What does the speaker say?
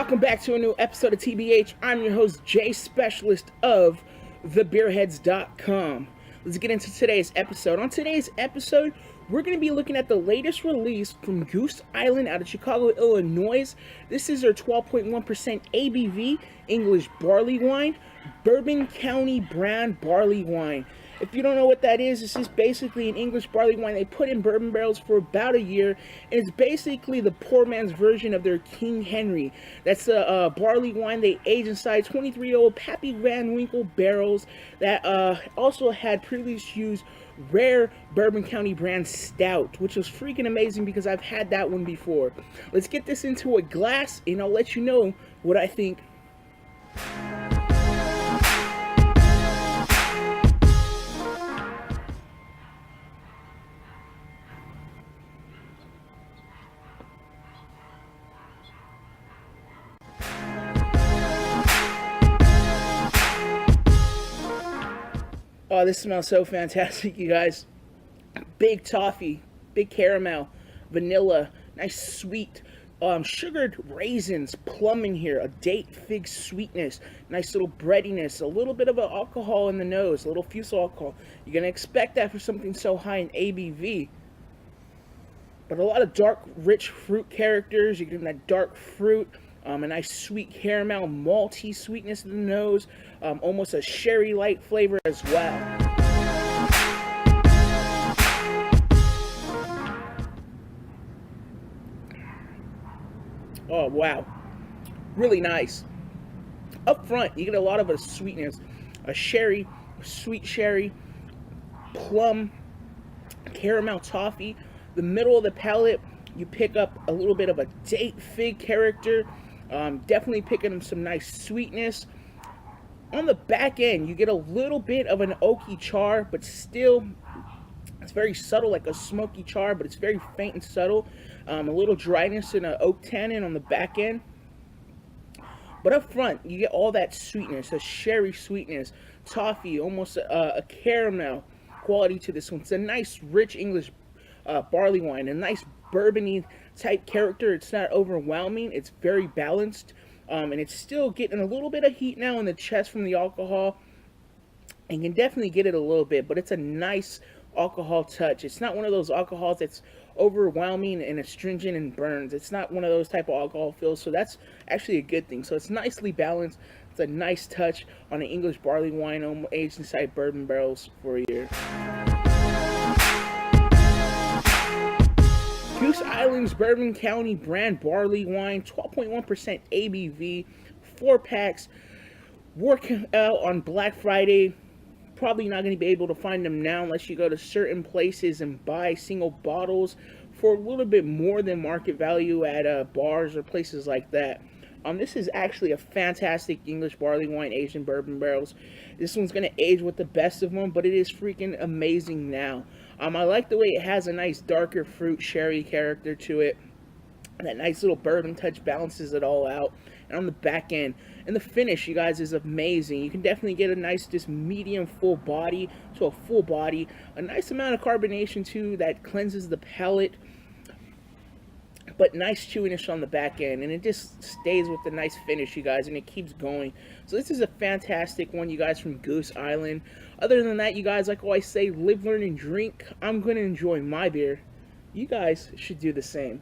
Welcome back to a new episode of TBH. I'm your host, Jay Specialist of thebeerheads.com. Let's get into today's episode. On today's episode, we're going to be looking at the latest release from Goose Island out of Chicago, Illinois. This is their 12.1% ABV English barley wine, Bourbon County brand barley wine. If you don't know what that is, this is basically an English barley wine they put in bourbon barrels for about a year, and it's basically the poor man's version of their King Henry. That's a barley wine they age inside 23-year-old Pappy Van Winkle barrels that also had previously used rare Bourbon County brand stout, which was freaking amazing because I've had that one before. Let's get this into a glass, and I'll let you know what I think. Oh, this smells so fantastic, you guys. Big toffee, big caramel, vanilla, nice sweet, sugared raisins, plum in here, a date fig sweetness, nice little breadiness, a little bit of an alcohol in the nose, a little fusel alcohol. You're going to expect that for something so high in ABV. But a lot of dark, rich fruit characters. You're getting that dark fruit. A nice sweet caramel, malty sweetness in the nose, almost a sherry-like flavor as well. Oh, wow. Really nice. Up front, you get a lot of a sweetness, a sherry, sweet sherry, plum, caramel toffee. The middle of the palate, you pick up a little bit of a date fig character. Definitely picking up some nice sweetness. On the back end, you get a little bit of an oaky char, but still, it's very subtle, like a smoky char, but it's very faint and subtle. A little dryness and an oak tannin on the back end. But up front, you get all that sweetness, a sherry sweetness, toffee, almost a caramel quality to this one. It's a nice, rich English barley wine, a nice bourbon-y type character. It's not overwhelming. It's very balanced, and it's still getting a little bit of heat now in the chest from the alcohol, and can definitely get it a little bit, but it's a nice alcohol touch. It's not one of those alcohols that's overwhelming and astringent and burns. It's not one of those type of alcohol feels, so that's actually a good thing. So it's nicely balanced. It's a nice touch on an English barley wine aged inside bourbon barrels for a year. Goose Island's Bourbon County brand barley wine, 12.1% ABV, 4 packs. Work out on Black Friday. Probably not going to be able to find them now unless you go to certain places and buy single bottles for a little bit more than market value at bars or places like that. This is actually a fantastic English barley wine aged in bourbon barrels. This one's going to age with the best of them, but it is freaking amazing now. I like the way it has a nice darker fruit sherry character to it. And that nice little bourbon touch balances it all out. And on the back end, and the finish, you guys, is amazing. You can definitely get a nice, just medium full body to a full body. A nice amount of carbonation too that cleanses the palate. But nice chewiness on the back end, and it just stays with the nice finish, you guys, and it keeps going. So this is a fantastic one, you guys, from Goose Island. Other than that, you guys, like I say, live, learn, and drink. I'm going to enjoy my beer. You guys should do the same.